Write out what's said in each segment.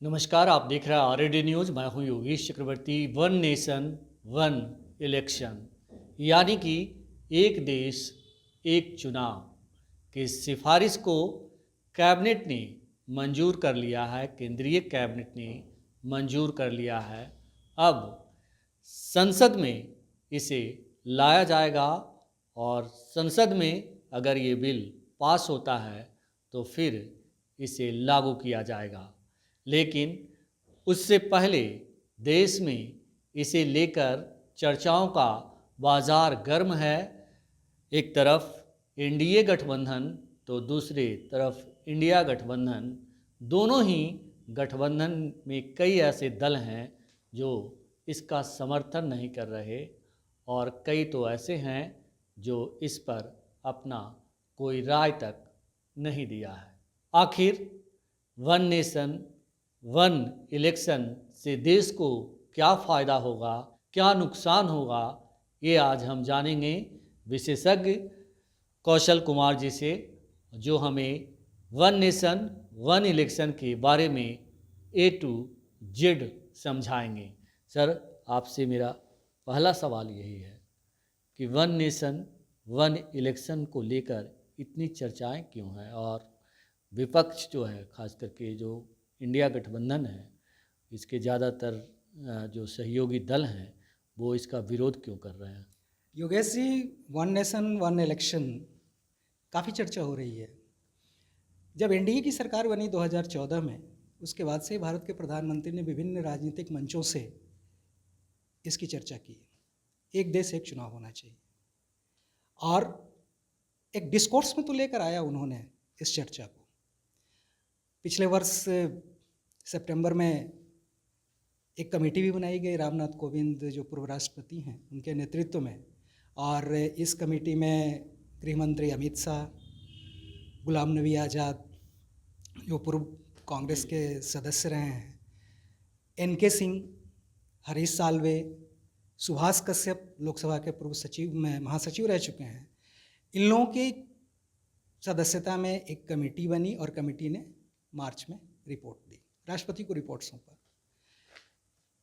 नमस्कार, आप देख रहे हैं आरएडी न्यूज़। मैं हूं योगेश चक्रवर्ती। वन नेशन वन इलेक्शन यानी कि एक देश एक चुनाव की सिफारिश को कैबिनेट ने मंजूर कर लिया है। केंद्रीय कैबिनेट ने मंजूर कर लिया है। अब संसद में इसे लाया जाएगा और संसद में अगर ये बिल पास होता है तो फिर इसे लागू किया जाएगा। लेकिन उससे पहले देश में इसे लेकर चर्चाओं का बाजार गर्म है। एक तरफ एनडीए गठबंधन तो दूसरे तरफ इंडिया गठबंधन। दोनों ही गठबंधन में कई ऐसे दल हैं जो इसका समर्थन नहीं कर रहे और कई तो ऐसे हैं जो इस पर अपना कोई राय तक नहीं दिया है। आखिर वन नेशन वन इलेक्शन से देश को क्या फ़ायदा होगा, क्या नुकसान होगा, ये आज हम जानेंगे विशेषज्ञ कौशल कुमार जी से, जो हमें वन नेशन वन इलेक्शन के बारे में A to Z समझाएंगे। सर, आपसे मेरा पहला सवाल यही है कि वन नेशन वन इलेक्शन को लेकर इतनी चर्चाएं क्यों हैं और विपक्ष जो है, खास करके जो इंडिया गठबंधन है, इसके ज़्यादातर जो सहयोगी दल हैं वो इसका विरोध क्यों कर रहे हैं? Yogesh ji, one nation one election काफ़ी चर्चा हो रही है। जब एनडीए की सरकार बनी 2014 में, उसके बाद से भारत के प्रधानमंत्री ने विभिन्न राजनीतिक मंचों से इसकी चर्चा की। एक देश एक चुनाव होना चाहिए और एक डिस्कोर्स में तो लेकर आया उन्होंने इस चर्चा को। पिछले वर्ष सितंबर में एक कमेटी भी बनाई गई, रामनाथ कोविंद जो पूर्व राष्ट्रपति हैं उनके नेतृत्व में, और इस कमेटी में गृह मंत्री अमित शाह, गुलाम नबी आज़ाद जो पूर्व कांग्रेस के सदस्य रहे हैं, एनके सिंह, हरीश साल्वे, सुभाष कश्यप लोकसभा के पूर्व सचिव में महासचिव रह चुके हैं, इन लोगों की सदस्यता में एक कमेटी बनी और कमेटी ने मार्च में रिपोर्ट दी, राष्ट्रपति को रिपोर्ट सौंपा।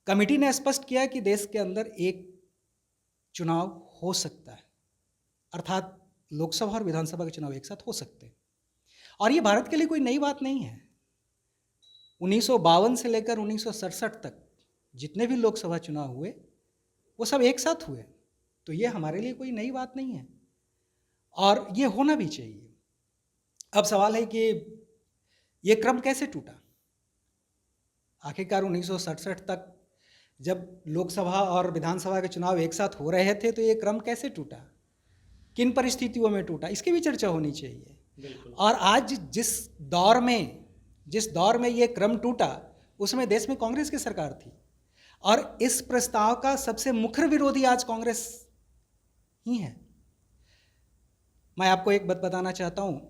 कमेटी ने स्पष्ट किया कि देश के अंदर एक चुनाव हो सकता है, अर्थात लोकसभा और विधानसभा के चुनाव एक साथ हो सकते हैं। और ये भारत के लिए कोई नई बात नहीं है। 1952 से लेकर 1967 तक जितने भी लोकसभा चुनाव हुए वो सब एक साथ हुए, तो ये हमारे लिए कोई नई बात नहीं है और ये होना भी चाहिए। अब सवाल है कि ये क्रम कैसे टूटा। आखिरकार 1967 तक जब लोकसभा और विधानसभा के चुनाव एक साथ हो रहे थे तो ये क्रम कैसे टूटा, किन परिस्थितियों में टूटा, इसकी भी चर्चा होनी चाहिए। और आज जिस दौर में ये क्रम टूटा, उसमें देश में कांग्रेस की सरकार थी और इस प्रस्ताव का सबसे मुख्य विरोधी आज कांग्रेस ही है। मैं आपको एक बात बताना चाहता हूँ,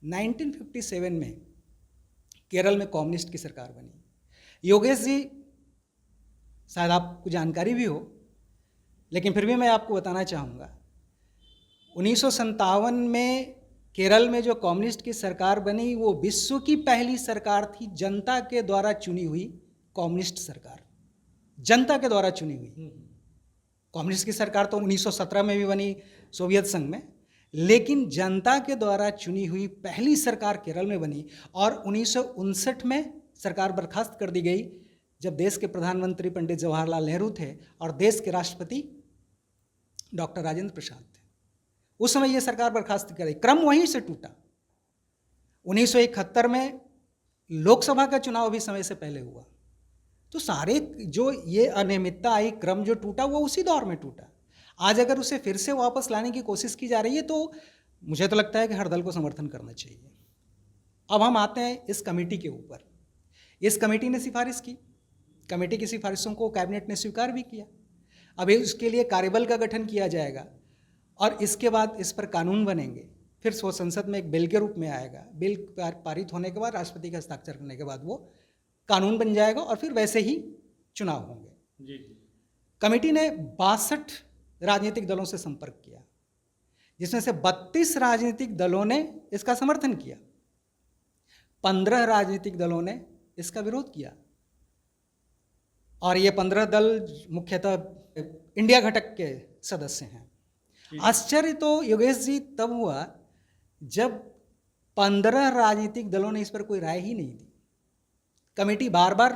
1957 में केरल में कम्युनिस्ट की सरकार बनी। योगेश जी, शायद आपको जानकारी भी हो, लेकिन फिर भी मैं आपको बताना चाहूँगा, 1957 में केरल में जो कम्युनिस्ट की सरकार बनी वो विश्व की पहली सरकार थी, जनता के द्वारा चुनी हुई कम्युनिस्ट सरकार, जनता के द्वारा चुनी हुई। कम्युनिस्ट की सरकार तो 1917 में भी बनी सोवियत संघ में, लेकिन जनता के द्वारा चुनी हुई पहली सरकार केरल में बनी। और 1959 में सरकार बर्खास्त कर दी गई जब देश के प्रधानमंत्री पंडित जवाहरलाल नेहरू थे और देश के राष्ट्रपति डॉक्टर राजेंद्र प्रसाद थे। उस समय ये सरकार बर्खास्त कर दी, क्रम वहीं से टूटा। 1971 में लोकसभा का चुनाव भी समय से पहले हुआ, तो सारे जो ये अनियमितता आई, क्रम जो टूटा, वो उसी दौर में टूटा। आज अगर उसे फिर से वापस लाने की कोशिश की जा रही है तो मुझे तो लगता है कि हर दल को समर्थन करना चाहिए। अब हम आते हैं इस कमेटी के ऊपर। इस कमेटी ने सिफारिश की, कमेटी की सिफारिशों को कैबिनेट ने स्वीकार भी किया। अब उसके लिए कार्यबल का गठन किया जाएगा और इसके बाद इस पर कानून बनेंगे, फिर वो संसद में एक बिल के रूप में आएगा। बिल पारित होने के बाद, राष्ट्रपति का हस्ताक्षर करने के बाद वो कानून बन जाएगा और फिर वैसे ही चुनाव होंगे। जी। कमेटी ने 62 राजनीतिक दलों से संपर्क किया, जिसमें से 32 राजनीतिक दलों ने इसका समर्थन किया, 15 राजनीतिक दलों ने इसका विरोध किया। और ये 15 दल मुख्यतः इंडिया घटक के सदस्य हैं। आश्चर्य तो योगेश जी तब हुआ जब 15 राजनीतिक दलों ने इस पर कोई राय ही नहीं दी। कमेटी बार बार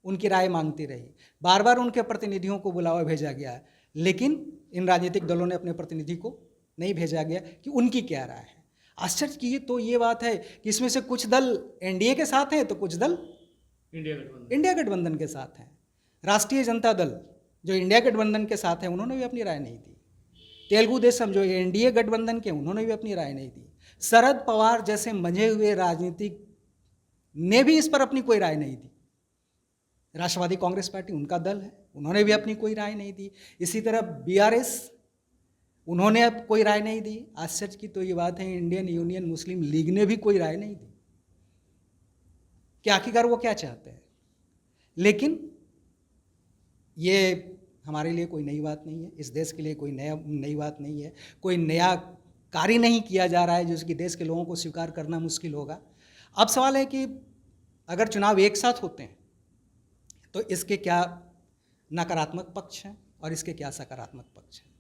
उनकी राय मांगती रही, बार बार उनके प्रतिनिधियों को बुलावा भेजा गया, लेकिन इन राजनीतिक दलों ने अपने प्रतिनिधि को नहीं भेजा गया कि उनकी क्या राय है। आश्चर्य की तो ये बात है कि इसमें से कुछ दल एनडीए के साथ हैं तो कुछ दल इंडिया गठबंधन के साथ हैं। राष्ट्रीय जनता दल जो इंडिया गठबंधन के साथ है उन्होंने भी अपनी राय नहीं दी। तेलुगु देशम जो एनडीए गठबंधन के उन्होंने भी अपनी राय नहीं दी। शरद पवार जैसे मंझे हुए राजनीतिक ने भी इस पर अपनी कोई राय नहीं दी। राष्ट्रवादी कांग्रेस पार्टी उनका दल है, उन्होंने भी अपनी कोई राय नहीं दी। इसी तरह बीआरएस, उन्होंने अब कोई राय नहीं दी। आश्चर्य की तो ये बात है इंडियन यूनियन मुस्लिम लीग ने भी कोई राय नहीं दी कि आखिरकार वो क्या चाहते हैं। लेकिन ये हमारे लिए कोई नई बात नहीं है, इस देश के लिए कोई नई बात नहीं है, कोई नया कार्य नहीं किया जा रहा है जिसकी देश के लोगों को स्वीकार करना मुश्किल होगा। अब सवाल है कि अगर चुनाव एक साथ होते हैं तो इसके क्या नकारात्मक पक्ष हैं और इसके क्या सकारात्मक पक्ष हैं।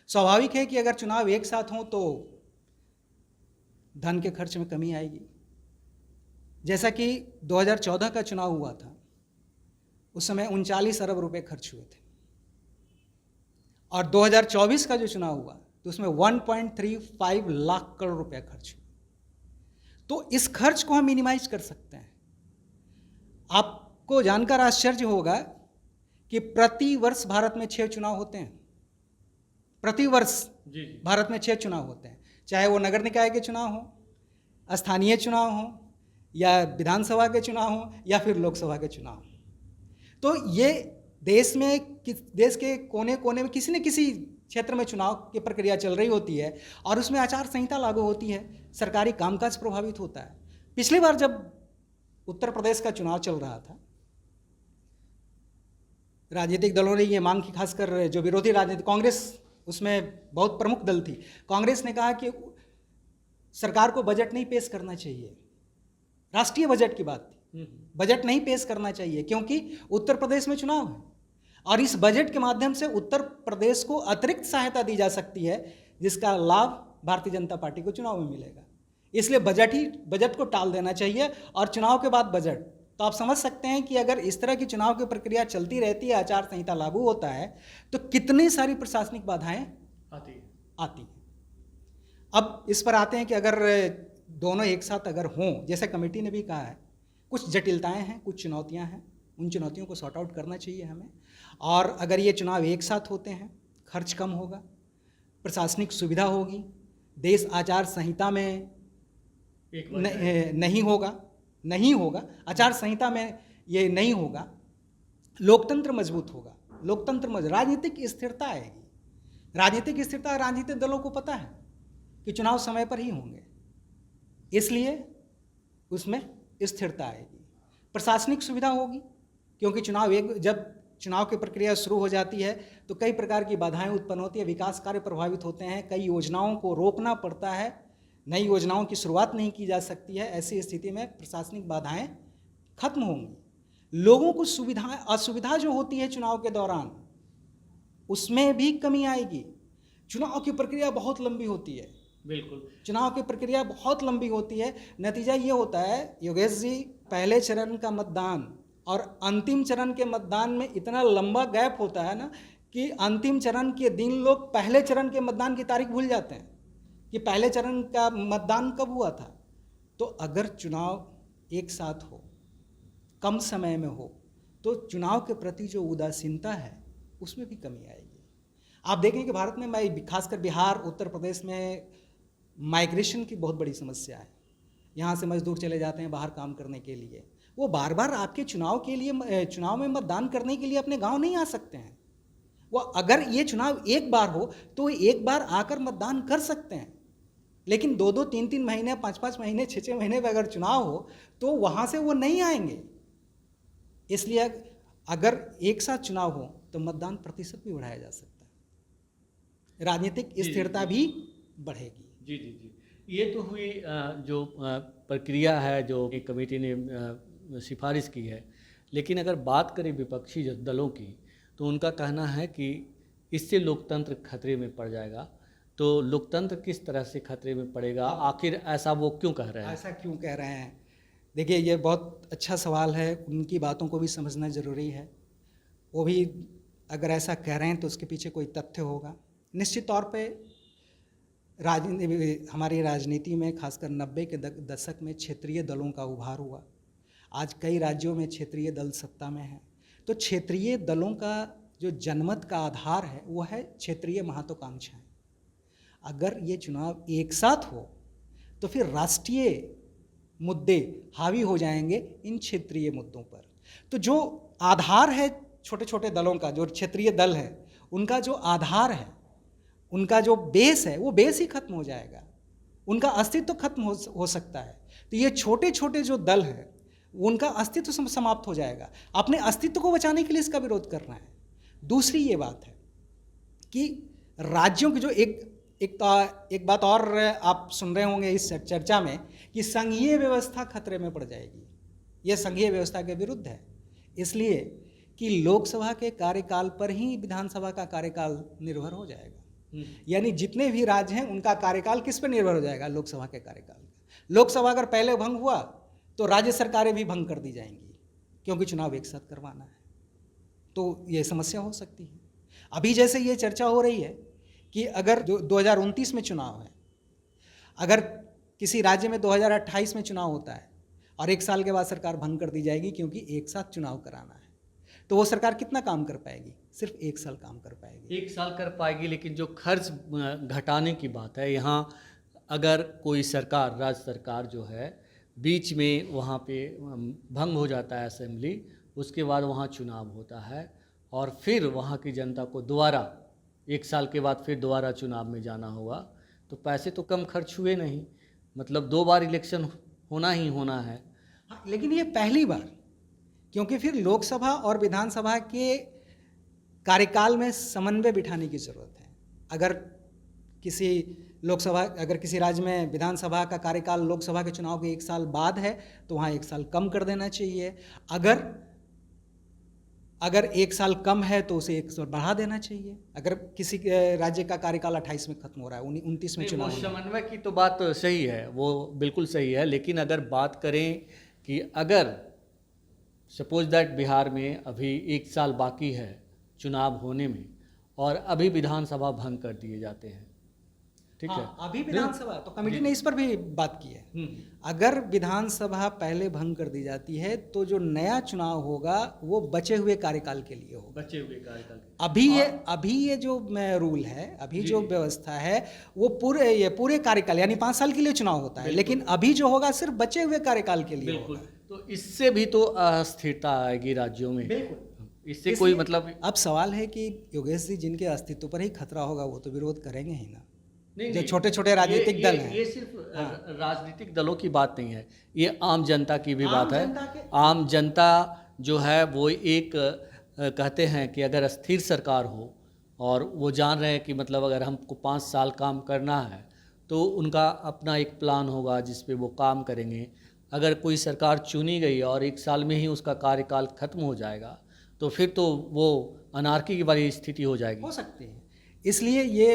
स्वाभाविक है कि अगर चुनाव एक साथ हों तो धन के खर्च में कमी आएगी। जैसा कि 2014 का चुनाव हुआ था, उस समय 39 अरब रुपए खर्च हुए थे, और 2024 का जो चुनाव हुआ तो उसमें 1.35 लाख करोड़ रुपए खर्च हुए। तो इस खर्च को हम मिनिमाइज कर सकते हैं। आपको जानकर आश्चर्य होगा कि प्रति वर्ष भारत में 6 चुनाव होते हैं। प्रति वर्ष भारत में 6 चुनाव होते हैं, चाहे वो नगर निकाय के चुनाव हो, स्थानीय चुनाव हो, या विधानसभा के चुनाव हो, या फिर लोकसभा के चुनाव हो। तो ये देश के कोने कोने में किसी न किसी क्षेत्र में चुनाव की प्रक्रिया चल रही होती है और उसमें आचार संहिता लागू होती है, सरकारी कामकाज प्रभावित होता है। पिछली बार जब उत्तर प्रदेश का चुनाव चल रहा था, राजनीतिक दलों ने ये मांग की, खासकर जो विरोधी राजनीतिक कांग्रेस उसमें बहुत प्रमुख दल थी, कांग्रेस ने कहा कि सरकार को बजट नहीं पेश करना चाहिए। राष्ट्रीय बजट की बात थी, बजट नहीं पेश करना चाहिए क्योंकि उत्तर प्रदेश में चुनाव है और इस बजट के माध्यम से उत्तर प्रदेश को अतिरिक्त सहायता दी जा सकती है जिसका लाभ भारतीय जनता पार्टी को चुनाव में मिलेगा। इसलिए बजट को टाल देना चाहिए और चुनाव के बाद बजट। तो आप समझ सकते हैं कि अगर इस तरह की चुनाव की प्रक्रिया चलती रहती है, आचार संहिता लागू होता है, तो कितनी सारी प्रशासनिक बाधाएं आती हैं। अब इस पर आते हैं कि अगर दोनों एक साथ अगर हों, जैसे कमेटी ने भी कहा है, कुछ जटिलताएं हैं, कुछ चुनौतियां हैं, उन चुनौतियों को सॉर्ट आउट करना चाहिए हमें। और अगर ये चुनाव एक साथ होते हैं, खर्च कम होगा, प्रशासनिक सुविधा होगी, देश आचार संहिता में नहीं होगा, आचार संहिता में ये नहीं होगा, लोकतंत्र मजबूत होगा, राजनीतिक स्थिरता आएगी। राजनीतिक स्थिरता राजनीतिक दलों को पता है कि चुनाव समय पर ही होंगे, इसलिए उसमें स्थिरता आएगी। प्रशासनिक सुविधा होगी क्योंकि जब चुनाव की प्रक्रिया शुरू हो जाती है तो कई प्रकार की बाधाएं उत्पन्न होती है, विकास कार्य प्रभावित होते हैं, कई योजनाओं को रोकना पड़ता है, नई योजनाओं की शुरुआत नहीं की जा सकती है। ऐसी स्थिति में प्रशासनिक बाधाएं खत्म होंगी। लोगों को असुविधा जो होती है चुनाव के दौरान, उसमें भी कमी आएगी। चुनाव की प्रक्रिया बहुत लंबी होती है, बिल्कुल चुनाव की प्रक्रिया बहुत लंबी होती है। नतीजा ये होता है योगेश जी, पहले चरण का मतदान और अंतिम चरण के मतदान में इतना लंबा गैप होता है ना कि अंतिम चरण के दिन लोग पहले चरण के मतदान की तारीख भूल जाते हैं कि पहले चरण का मतदान कब हुआ था। तो अगर चुनाव एक साथ हो, कम समय में हो, तो चुनाव के प्रति जो उदासीनता है उसमें भी कमी आएगी। आप देखें कि भारत में खासकर बिहार, उत्तर प्रदेश में माइग्रेशन की बहुत बड़ी समस्या है। यहाँ से मजदूर चले जाते हैं बाहर काम करने के लिए, वो बार बार आपके चुनाव में मतदान करने के लिए अपने गांव नहीं आ सकते हैं। वो अगर ये चुनाव एक बार हो तो एक बार आकर मतदान कर सकते हैं, लेकिन 2-2, 3-3 महीने, 5-5 महीने, 6-6 महीने में अगर चुनाव हो तो वहाँ से वो नहीं आएंगे। इसलिए अगर एक साथ चुनाव हो तो मतदान प्रतिशत भी बढ़ाया जा सकता है, राजनीतिक स्थिरता भी बढ़ेगी। जी, ये तो हुई जो प्रक्रिया है जो एक कमेटी ने सिफारिश की है। लेकिन अगर बात करें विपक्षी दलों की, तो उनका कहना है कि इससे लोकतंत्र खतरे में पड़ जाएगा। तो लोकतंत्र किस तरह से खतरे में पड़ेगा, आखिर ऐसा वो क्यों कह रहे हैं? ऐसा क्यों कह रहे हैं? देखिए, ये बहुत अच्छा सवाल है, उनकी बातों को भी समझना ज़रूरी है। वो भी अगर ऐसा कह रहे हैं तो उसके पीछे कोई तथ्य होगा। निश्चित तौर पे हमारी राजनीति में खासकर 90 के दशक में क्षेत्रीय दलों का उभार हुआ। आज कई राज्यों में क्षेत्रीय दल सत्ता में हैं। तो क्षेत्रीय दलों का जो जनमत का आधार है वो है क्षेत्रीय महत्वाकांक्षाएं। अगर ये चुनाव एक साथ हो तो फिर राष्ट्रीय मुद्दे हावी हो जाएंगे इन क्षेत्रीय मुद्दों पर। तो जो आधार है छोटे छोटे दलों का, जो क्षेत्रीय दल है उनका जो आधार है, उनका जो बेस है, वो बेस ही खत्म हो जाएगा, उनका अस्तित्व खत्म हो सकता है। तो ये छोटे छोटे जो दल है उनका अस्तित्व समाप्त हो जाएगा। अपने अस्तित्व को बचाने के लिए इसका विरोध करना है। दूसरी ये बात है कि राज्यों की जो एक बात और आप सुन रहे होंगे इस चर्चा में कि संघीय व्यवस्था खतरे में पड़ जाएगी। यह संघीय व्यवस्था के विरुद्ध है, इसलिए कि लोकसभा के कार्यकाल पर ही विधानसभा का कार्यकाल निर्भर हो जाएगा। यानी जितने भी राज्य हैं उनका कार्यकाल किस पर निर्भर हो जाएगा? लोकसभा के कार्यकाल। लोकसभा अगर पहले भंग हुआ तो राज्य सरकारें भी भंग कर दी जाएंगी, क्योंकि चुनाव एक साथ करवाना है। तो ये समस्या हो सकती है। अभी जैसे ये चर्चा हो रही है कि अगर 2029 में चुनाव है, अगर किसी राज्य में 2028 में चुनाव होता है और एक साल के बाद सरकार भंग कर दी जाएगी क्योंकि एक साथ चुनाव कराना है, तो वो सरकार कितना काम कर पाएगी? सिर्फ एक साल काम कर पाएगी। एक साल कर पाएगी, लेकिन जो खर्च घटाने की बात है यहाँ, अगर कोई सरकार, राज्य सरकार जो है बीच में वहाँ पे भंग हो जाता है असेंबली, उसके बाद वहाँ चुनाव होता है और फिर वहाँ की जनता को दोबारा एक साल के बाद फिर दोबारा चुनाव में जाना होगा, तो पैसे तो कम खर्च हुए नहीं, मतलब 2 बार इलेक्शन होना ही होना है। हाँ, लेकिन ये पहली बार, क्योंकि फिर लोकसभा और विधानसभा के कार्यकाल में समन्वय बिठाने की ज़रूरत है। अगर किसी राज्य में विधानसभा का कार्यकाल लोकसभा के चुनाव के एक साल बाद है तो वहाँ एक साल कम कर देना चाहिए। अगर एक साल कम है तो उसे एक साल बढ़ा देना चाहिए। अगर किसी राज्य का कार्यकाल 28 में खत्म हो रहा है, 29 में चुनाव, समन्वय की तो बात सही है, वो बिल्कुल सही है। लेकिन अगर बात करें कि अगर सपोज दैट बिहार में अभी एक साल बाकी है चुनाव होने में और अभी विधानसभा भंग कर दिए जाते हैं, ठीक है, अभी विधानसभा, तो कमेटी ने इस पर भी बात की है। अगर विधानसभा पहले भंग कर दी जाती है तो जो नया चुनाव होगा वो बचे हुए कार्यकाल के लिए होगा। बचे हुए कार्यकाल अभी ये जो रूल है, अभी जो व्यवस्था है वो पूरे कार्यकाल यानी 5 साल के लिए चुनाव होता है, लेकिन अभी जो होगा सिर्फ बचे हुए कार्यकाल के लिए होगा। तो इससे भी तो अस्थिरता आएगी राज्यों में। बिल्कुल, इससे कोई मतलब। अब सवाल है कि योगेश जी, जिनके अस्तित्व पर ही खतरा होगा वो तो विरोध करेंगे ही ना। जो छोटे छोटे राजनीतिक दल हैं, ये सिर्फ राजनीतिक दलों की बात नहीं है, ये आम जनता की भी बात है। आम जनता जो है वो एक कहते हैं कि अगर अस्थिर सरकार हो और वो जान रहे हैं कि मतलब अगर हमको 5 साल काम करना है तो उनका अपना एक प्लान होगा जिस पे वो काम करेंगे। अगर कोई सरकार चुनी गई और 1 साल में ही उसका कार्यकाल खत्म हो जाएगा तो फिर तो वो अनार्की की वाली स्थिति हो जाएगी, हो सकती है। इसलिए ये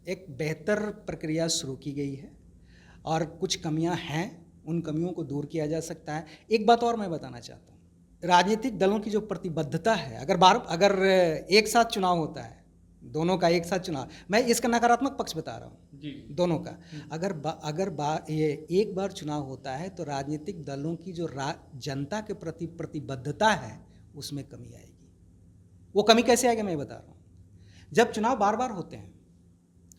एक बेहतर प्रक्रिया शुरू की गई है और कुछ कमियां हैं, उन कमियों को दूर किया जा सकता है। एक बात और मैं बताना चाहता हूँ, राजनीतिक दलों की जो प्रतिबद्धता है, अगर एक साथ चुनाव होता है, दोनों का एक साथ चुनाव, मैं इसका नकारात्मक पक्ष बता रहा हूँ दोनों का, ये एक बार चुनाव होता है तो राजनीतिक दलों की जो जनता के प्रति प्रतिबद्धता है उसमें कमी आएगी। वो कमी कैसे आएगी मैं बता रहा हूँ। जब चुनाव बार बार होते हैं,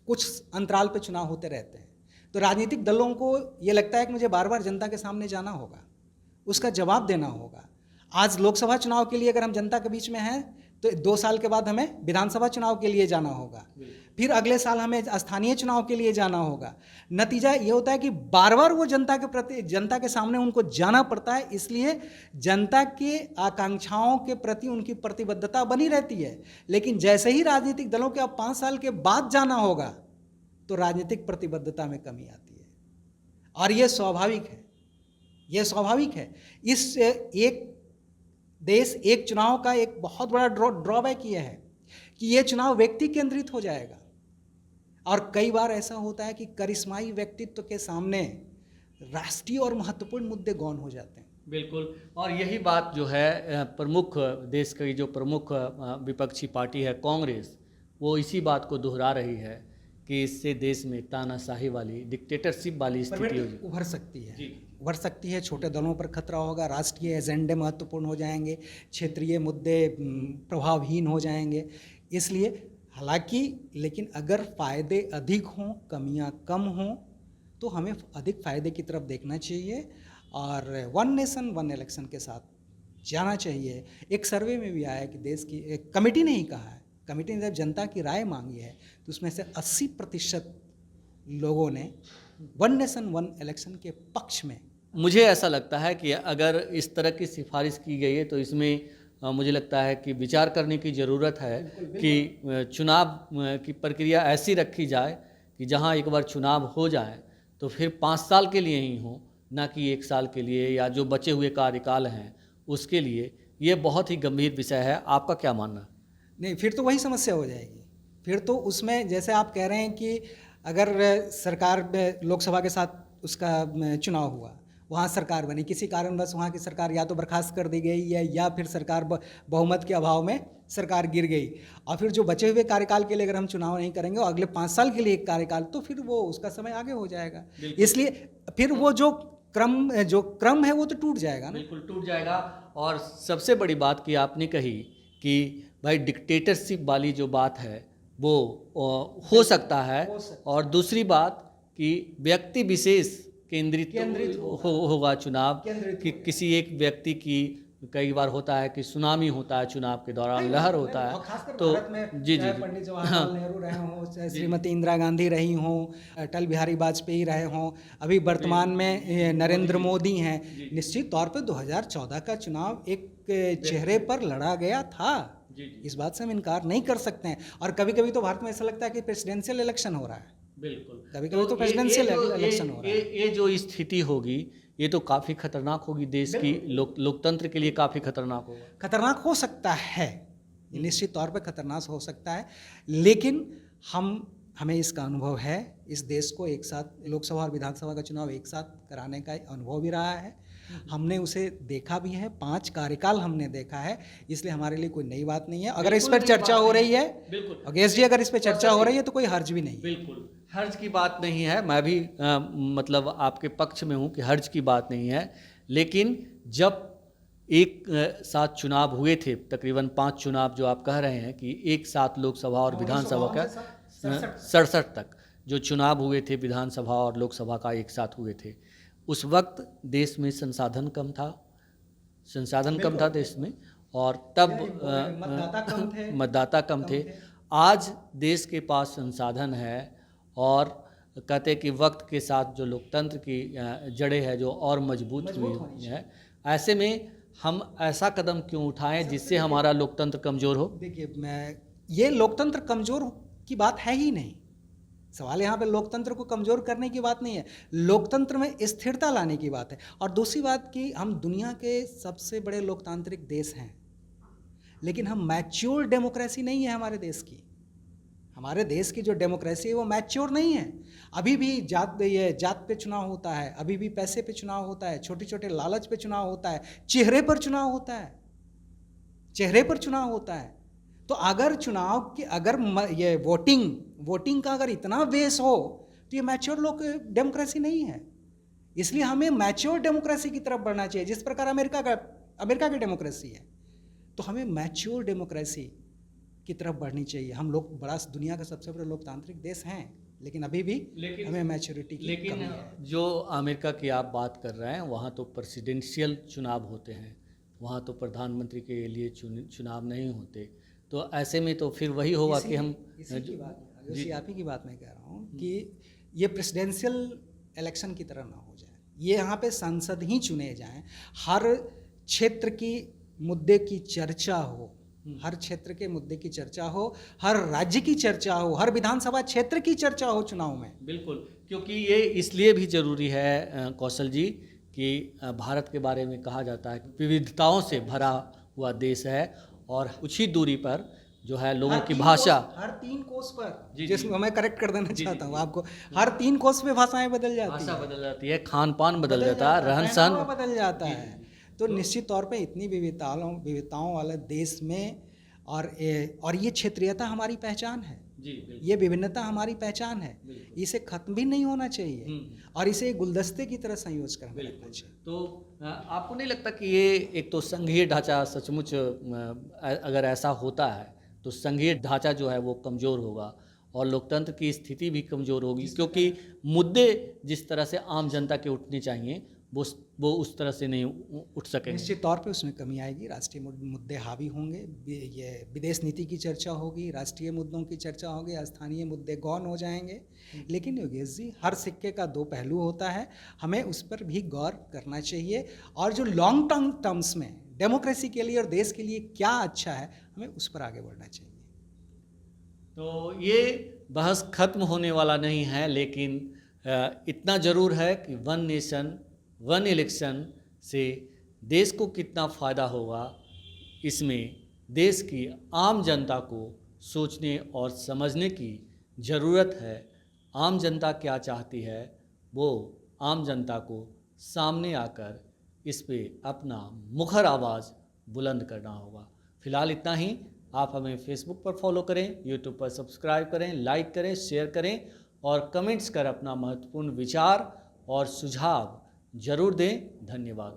कुछ अंतराल पे चुनाव होते रहते हैं, तो राजनीतिक दलों को ये लगता है कि मुझे बार बार जनता के सामने जाना होगा, उसका जवाब देना होगा। आज लोकसभा चुनाव के लिए अगर हम जनता के बीच में हैं तो 2 साल के बाद हमें विधानसभा चुनाव के लिए जाना होगा, फिर अगले साल हमें स्थानीय चुनाव के लिए जाना होगा। नतीजा ये होता है कि बार बार वो जनता के सामने उनको जाना पड़ता है। इसलिए जनता के आकांक्षाओं के प्रति उनकी प्रतिबद्धता बनी रहती है, लेकिन जैसे ही राजनीतिक दलों के अब 5 साल के बाद जाना होगा तो राजनीतिक प्रतिबद्धता में कमी आती है। और ये स्वाभाविक है, ये स्वाभाविक है। इस एक देश एक चुनाव का एक बहुत बड़ा ड्रॉबैक ये है कि ये चुनाव व्यक्ति केंद्रित हो जाएगा, और कई बार ऐसा होता है कि करिश्माई व्यक्तित्व के सामने राष्ट्रीय और महत्वपूर्ण मुद्दे गौण हो जाते हैं। बिल्कुल, और यही बात जो है प्रमुख देश की जो प्रमुख विपक्षी पार्टी है कांग्रेस, वो इसी बात को दोहरा रही है कि इससे देश में तानाशाही वाली, डिक्टेटरशिप वाली स्थिति हो उभर सकती है, जी। उभर सकती है। छोटे दलों पर खतरा होगा, राष्ट्रीय एजेंडे महत्वपूर्ण हो जाएंगे, क्षेत्रीय मुद्दे प्रभावहीन हो जाएंगे। इसलिए हालांकि लेकिन अगर फ़ायदे अधिक हों, कमियां कम हों, तो हमें अधिक फ़ायदे की तरफ देखना चाहिए और वन नेशन वन इलेक्शन के साथ जाना चाहिए। एक सर्वे में भी आया कि देश की एक कमेटी ने ही कहा है, कमेटी ने जब जनता की राय मांगी है तो उसमें से 80% लोगों ने वन नेशन वन इलेक्शन के पक्ष में। मुझे ऐसा लगता है कि अगर इस तरह की सिफारिश की गई है तो इसमें मुझे लगता है कि विचार करने की ज़रूरत है कि चुनाव की प्रक्रिया ऐसी रखी जाए कि जहां एक बार चुनाव हो जाए तो फिर 5 साल के लिए ही हो, ना कि 1 साल के लिए या जो बचे हुए कार्यकाल हैं उसके लिए। ये बहुत ही गंभीर विषय है, आपका क्या मानना? नहीं, फिर तो वही समस्या हो जाएगी। फिर तो उसमें जैसे आप कह रहे हैं कि अगर सरकार लोकसभा के साथ उसका चुनाव हुआ, वहाँ सरकार बनी, किसी कारणवश वहाँ की सरकार या तो बर्खास्त कर दी गई या फिर सरकार बहुमत के अभाव में सरकार गिर गई, और फिर जो बचे हुए कार्यकाल के लिए अगर हम चुनाव नहीं करेंगे और अगले 5 साल के लिए एक कार्यकाल, तो फिर वो उसका समय आगे हो जाएगा। इसलिए फिर वो जो क्रम है वो तो टूट जाएगा ना। बिल्कुल टूट जाएगा। और सबसे बड़ी बात की आपने कही कि भाई डिक्टेटरशिप वाली जो बात है वो हो सकता है, और दूसरी बात कि व्यक्ति विशेष केंद्रित होगा चुनाव, कि किसी एक व्यक्ति की, कई बार होता है कि सुनामी होता है चुनाव के दौरान, लहर होता है, तो जी जी पंडित जवाहरलाल नेहरू रहे हों, चाहे श्रीमती इंदिरा गांधी रही हों, अटल बिहारी वाजपेयी रहे हों, अभी वर्तमान में नरेंद्र मोदी हैं, निश्चित तौर पर 2014 का चुनाव एक चेहरे पर लड़ा गया था। इस बात से हम इनकार नहीं कर सकते हैं। और कभी कभी तो भारत में ऐसा लगता है कि प्रेसिडेंशियल इलेक्शन हो रहा है। बिल्कुल, कभी कभी तो प्रेसिडेंशियल इलेक्शन हो रहा है। ये जो स्थिति होगी ये तो काफ़ी खतरनाक होगी, देश की लोकतंत्र के लिए काफ़ी खतरनाक होगा। खतरनाक हो सकता है, निश्चित तौर पर खतरनाक हो सकता है, लेकिन हमें इसका अनुभव है। इस देश को एक साथ लोकसभा और विधानसभा का चुनाव एक साथ कराने का अनुभव भी रहा है, हमने उसे देखा भी है, 5 कार्यकाल हमने देखा है, इसलिए हमारे लिए कोई नई बात नहीं है। अगर इस पर चर्चा हो रही है, अगेश जी, अगर इस पर चर्चा हो रही है तो कोई हर्ज भी नहीं है। बिल्कुल हर्ज की बात नहीं है, मैं भी मतलब आपके पक्ष में हूँ कि हर्ज की बात नहीं है। लेकिन जब एक साथ चुनाव हुए थे, तकरीबन 5 चुनाव जो आप कह रहे हैं कि एक साथ लोकसभा और विधानसभा का 67 तक जो चुनाव हुए थे, विधानसभा और लोकसभा का एक साथ हुए थे, उस वक्त देश में संसाधन कम था देश में, और तब मतदाता कम थे। आज देश के पास संसाधन है, और कहते कि वक्त के साथ जो लोकतंत्र की जड़ें है जो और मजबूत हुई है, ऐसे में हम ऐसा कदम क्यों उठाएं जिससे हमारा लोकतंत्र कमज़ोर हो? देखिए, ये लोकतंत्र कमज़ोर की बात है ही नहीं। सवाल यहाँ पे लोकतंत्र को कमज़ोर करने की बात नहीं है, लोकतंत्र में स्थिरता लाने की बात है। और दूसरी बात कि हम दुनिया के सबसे बड़े लोकतांत्रिक देश हैं, लेकिन हम मैच्योर डेमोक्रेसी नहीं है हमारे देश की। हमारे देश की जो डेमोक्रेसी है वो मैच्योर नहीं है। अभी भी जात पे चुनाव होता है, अभी भी पैसे पे चुनाव होता है, छोटे छोटे लालच पे चुनाव होता है, चेहरे पर चुनाव होता है। तो अगर ये वोटिंग का अगर इतना बेस हो तो ये मैच्योर डेमोक्रेसी नहीं है। इसलिए हमें मैच्योर डेमोक्रेसी की तरफ बढ़ना चाहिए, जिस प्रकार अमेरिका की डेमोक्रेसी है, तो हमें मैच्योर डेमोक्रेसी की तरफ बढ़नी चाहिए। हम लोग दुनिया का सबसे बड़ा लोकतांत्रिक देश हैं, लेकिन अभी भी हमें मैच्योरिटी की कमी है। जो अमेरिका की आप बात कर रहे हैं, वहाँ तो प्रेसिडेंशियल चुनाव होते हैं, वहाँ तो प्रधानमंत्री के लिए चुनाव नहीं होते। तो ऐसे में तो फिर वही होगा कि हम आप ही की बात मैं कह रहा हूँ कि ये प्रेसिडेंशियल इलेक्शन की तरह ना हो जाए। ये यहाँ पे सांसद ही चुने जाएं, हर क्षेत्र की मुद्दे की चर्चा हो, हर क्षेत्र के मुद्दे की चर्चा हो, हर राज्य की चर्चा हो, हर विधानसभा क्षेत्र की चर्चा हो चुनाव में। बिल्कुल, क्योंकि ये इसलिए भी ज़रूरी है कौशल जी कि भारत के बारे में कहा जाता है कि विविधताओं से भरा हुआ देश है और कुछ ही दूरी पर जो है लोगों की भाषा हर 3 कोस पर, जी, जिसमें मैं करेक्ट कर देना चाहता हूँ जी। आपको, हर 3 कोस पे भाषाएं बदल जाती भाषा है, बदल जाती है, खान पान बदल जाता है, रहन पहनावा सहन बदल जाता है। तो निश्चित तौर पे इतनी विविधताओं वाले देश में और ये क्षेत्रीयता हमारी पहचान है, जी बिल्कुल। ये विभिन्नता हमारी पहचान है, बिल्कुल। इसे खत्म भी नहीं होना चाहिए और इसे एक गुलदस्ते की तरह संयोज कर रखना चाहिए। तो आपको नहीं लगता कि ये एक तो संघीय ढांचा सचमुच अगर ऐसा होता है तो संघीय ढांचा जो है वो कमज़ोर होगा और लोकतंत्र की स्थिति भी कमज़ोर होगी, क्योंकि मुद्दे जिस तरह से आम जनता के उठने चाहिए वो उस तरह से नहीं उठ सकेंगे। निश्चित तौर पे उसमें कमी आएगी, राष्ट्रीय मुद्दे हावी होंगे, ये विदेश नीति की चर्चा होगी, राष्ट्रीय मुद्दों की चर्चा होगी, स्थानीय मुद्दे गौण हो जाएंगे। लेकिन योगेश जी, हर सिक्के का 2 पहलू होता है, हमें उस पर भी गौर करना चाहिए और जो लॉन्ग टर्म्स में डेमोक्रेसी के लिए और देश के लिए क्या अच्छा है, हमें उस पर आगे बढ़ना चाहिए। तो ये बहस खत्म होने वाला नहीं है, लेकिन इतना ज़रूर है कि वन नेशन वन इलेक्शन से देश को कितना फ़ायदा होगा, इसमें देश की आम जनता को सोचने और समझने की ज़रूरत है। आम जनता क्या चाहती है वो आम जनता को सामने आकर इस पे अपना मुखर आवाज़ बुलंद करना होगा। फ़िलहाल इतना ही। आप हमें फेसबुक पर फॉलो करें, यूट्यूब पर सब्सक्राइब करें, लाइक करें, शेयर करें और कमेंट्स कर अपना महत्वपूर्ण विचार और सुझाव जरूर दें। धन्यवाद।